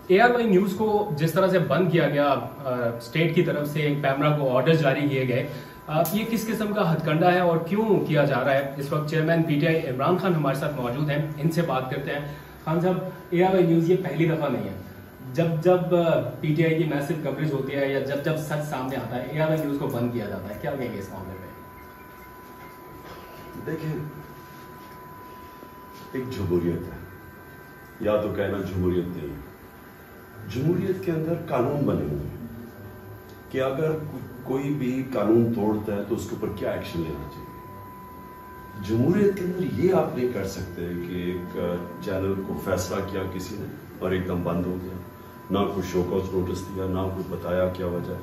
ARY news کو جس طرح سے بند کیا گیا اسٹیٹ کی طرف سے کیمرہ کو آرڈر جاری کیے گئے، یہ کس قسم کا ہتھ کنڈا ہے اور کیوں کیا جا رہا ہے؟ اس وقت چیئرمین PTI عمران خان ہمارے ساتھ موجود ہیں، ان سے بات کرتے ہیں۔ خان صاحب، ARY نیوز یہ پہلی دفعہ نہیں ہے، جب PTI کی میسو کوریج ہوتی ہے یا جب سچ سامنے آتا ہے ARY نیوز کو بند کیا جاتا ہے، کیا کہیں گے اس معاملے میں؟ دیکھیں، ایک جمہوریت ہے، یا تو کہنا جمہوریت نہیں، جمہوریت کے اندر قانون بنے ہوئے ہیں کہ اگر کوئی بھی قانون توڑتا ہے تو اس کے اوپر کیا ایکشن لینا چاہیے۔ جمہوریت کے اندر یہ آپ نہیں کر سکتے کہ ایک چینل کو فیصلہ کیا کسی نے اور ایک دم بند ہو گیا، نہ کوئی شو کاز نوٹس دیا، نہ کوئی بتایا کیا وجہ،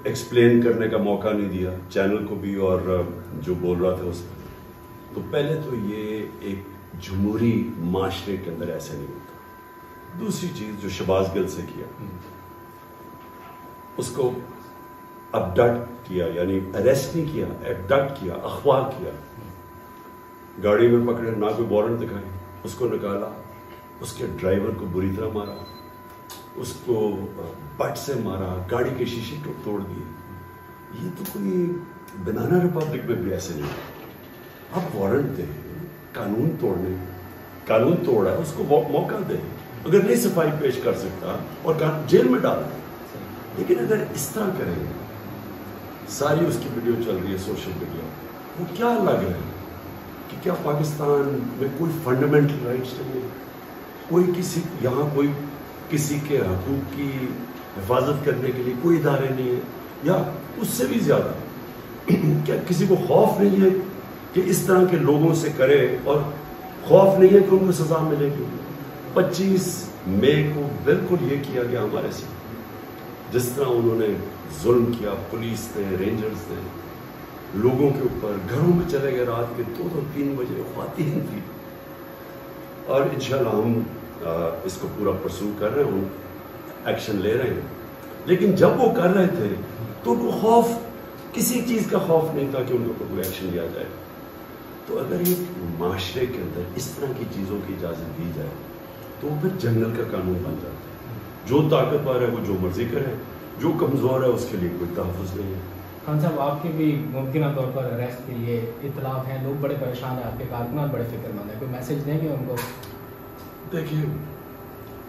ایکسپلین کرنے کا موقع نہیں دیا چینل کو بھی اور جو بول رہا تھا اس کو۔ تو پہلے تو یہ ایک جمہوری معاشرے کے اندر ایسے نہیں ہوتا۔ دوسری چیز جو شہباز گل سے کیا، اس کو ابڈکٹ کیا، یعنی اریسٹ نہیں کیا، ابڈکٹ کیا، اغوا کیا، گاڑی میں پکڑے، نہ کوئی وارنٹ دکھائی، اس کو نکالا، اس کے ڈرائیور کو بری طرح مارا، اس کو بٹ سے مارا، گاڑی کے شیشے توڑ دیے۔ یہ تو کوئی بنانا ریپبلک میں بھی ایسے نہیں۔ آپ وارنٹ دیں، قانون توڑنے، قانون توڑا ہے اس کو موقع دیں، اگر نہیں صفائی پیش کر سکتا اور جیل میں ڈالا۔ لیکن اگر اس طرح کریں، ساری اس کی ویڈیو چل رہی ہے سوشل میڈیا، وہ کیا لگ رہا ہے کہ کیا پاکستان میں کوئی فنڈامنٹل رائٹس نہیں ہے؟ کوئی کوئی کسی کے حقوق کی حفاظت کرنے کے لیے کوئی ادارے نہیں ہے؟ یا اس سے بھی زیادہ کیا کسی کو خوف نہیں ہے کہ اس طرح کے لوگوں سے کرے، اور خوف نہیں ہے کہ ان کو سزا ملے گی؟ 25 مئی کو بالکل یہ کیا گیا ہمارے سے، جس طرح انہوں نے ظلم کیا، پولیس نے، رینجرز نے، لوگوں کے اوپر گھروں میں چلے گئے، رات کے 2-3 بجے خواتین تھی۔ اور انشاءاللہ ہم اس کو پورا پرسو کر رہے ہیں، ایکشن لے رہے ہیں۔ لیکن جب وہ کر رہے تھے تو ان کو خوف، کسی چیز کا خوف نہیں تھا کہ ان کو کوئی ایکشن لیا جائے۔ تو اگر ایک معاشرے کے اندر اس طرح کی چیزوں کی اجازت دی جائے تو پھر جنگل کا قانون بن جاتا ہے۔ جو طاقتور ہے وہ جو مرضی کرے، جو کمزور ہے اس کے لیے کوئی تحفظ نہیں ہے۔ خان صاحب، آپ کے بھی ممکنہ طور پر اریسٹ کے لیے اطلاع ہیں، لوگ بڑے پریشان ہیں، آپ کے کارکنان بڑے فکر مند ہیں، کوئی میسج دیں گے ان کو؟ دیکھیے،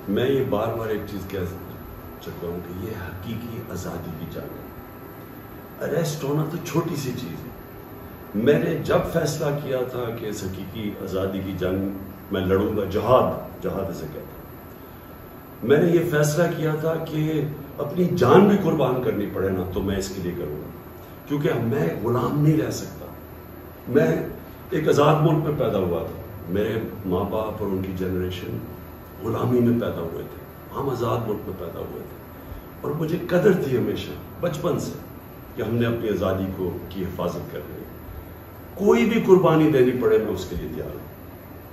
میں یہ بار بار ایک چیز کہہ چکا ہوں کہ یہ حقیقی آزادی کی جنگ ہے۔ اریسٹ ہونا تو چھوٹی سی چیز ہے۔ میں نے جب فیصلہ کیا تھا کہ اس حقیقی آزادی کی جنگ میں لڑوں گا، جہاد اسے کہتا ہوں، میں نے یہ فیصلہ کیا تھا کہ اپنی جان بھی قربان کرنی پڑے نا تو میں اس کے لیے کروں گا، کیونکہ میں غلام نہیں رہ سکتا۔ میں ایک آزاد ملک میں پیدا ہوا تھا، میرے ماں باپ اور ان کی جنریشن غلامی میں پیدا ہوئے تھے، ہم آزاد ملک میں پیدا ہوئے تھے، اور مجھے قدر تھی ہمیشہ بچپن سے کہ ہم نے اپنی آزادی کی حفاظت کرنی ہے۔ کوئی بھی قربانی دینی پڑے میں اس کے لیے تیار ہوں۔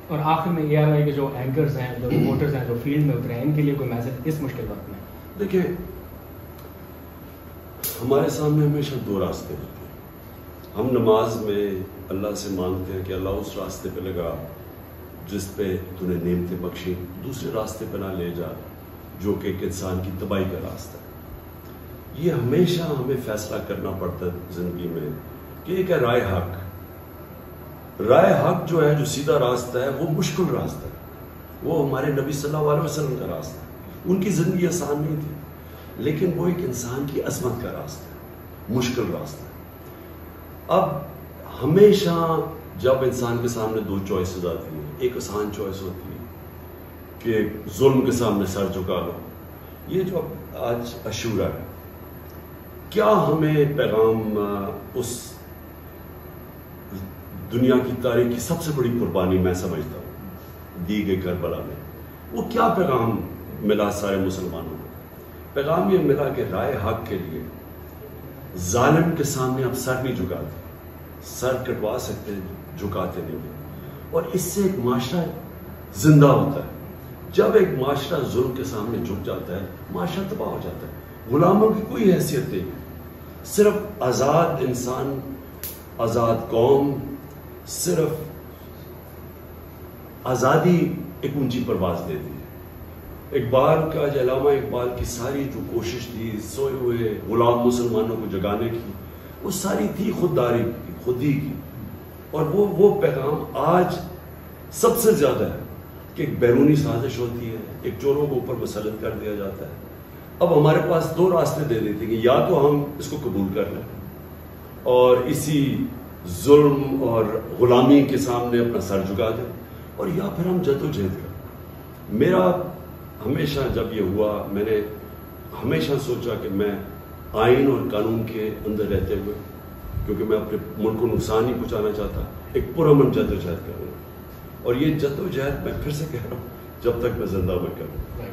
اور آخر میں ARY کے جو اینکرز ہیں، جو رپورٹرز ہیں، جو فیلڈ میں اترے ہیں، ان کے لیے کوئی میسج اس مشکل وقت میں؟ دیکھیں، ہمارے سامنے ہمیشہ 2 راستے ہوتے ہیں۔ ہم نماز میں اللہ سے مانگتے ہیں کہ اللہ اس راستے پہ لگا جس پہ تو نے نعمتیں بخشی، دوسرے راستے پہ نہ لے جا جو کہ ایک انسان کی تباہی کا راستہ ہے۔ یہ ہمیشہ ہمیں فیصلہ کرنا پڑتا ہے زندگی میں کہ ایک ہے رائے حق۔ رائے حق جو ہے، جو سیدھا راستہ ہے، وہ مشکل راستہ ہے، وہ ہمارے نبی صلی اللہ علیہ وسلم کا راستہ ہے۔ ان کی زندگی آسان نہیں تھی، لیکن وہ ایک انسان کی عظمت کا راستہ ہے، مشکل راستہ ہے۔ اب ہمیشہ جب انسان کے سامنے 2 چوائسز آتی ہیں، ایک آسان چوائس ہوتی ہے کہ ظلم کے سامنے سر جھکا لو۔ یہ جو آج عاشورہ ہے، کیا ہمیں پیغام اس دنیا کی تاریخ کی سب سے بڑی قربانی میں سمجھتا ہوں دی گئی کربلا میں، وہ کیا پیغام ملا سارے مسلمانوں کو؟ پیغام یہ ملا کہ رائے حق کے لیے ظالم کے سامنے آپ سر نہیں جھکاتے، سر کٹوا سکتے ہیں، جھکاتے نہیں ہیں، اور اس سے ایک معاشرہ زندہ ہوتا ہے۔ جب ایک معاشرہ ظلم کے سامنے جھک جاتا ہے، معاشرہ تباہ ہو جاتا ہے۔ غلاموں کی کوئی حیثیت نہیں ہے، صرف آزاد انسان، آزاد قوم، صرف آزادی ایک اونچی پرواز دیتی ہے۔ اقبال کا علامہ اقبال کی ساری جو کوشش تھی سوئے ہوئے غلام مسلمانوں کو جگانے کی، وہ ساری تھی خودداری کی، خودی کی. اور وہ پیغام آج سب سے زیادہ ہے کہ ایک بیرونی سازش ہوتی ہے، ایک چوروں کو اوپر مسلط کر دیا جاتا ہے. اب ہمارے پاس دو راستے دے دیتے کہ یا تو ہم اس کو قبول کر لیں اور اسی ظلم اور غلامی کے سامنے اپنا سر جھکا دیں، اور یا پھر ہم جدوجہد کریں. میرا ہمیشہ جب یہ ہوا، میں نے ہمیشہ سوچا کہ میں آئین اور قانون کے اندر رہتے ہوئے، کیونکہ میں اپنے ملک کو نقصان نہیں پہنچانا چاہتا، ایک پرامن جدوجہد کروں. اور یہ جدوجہد میں پھر سے کہہ رہا ہوں جب تک میں زندہ میں کروں.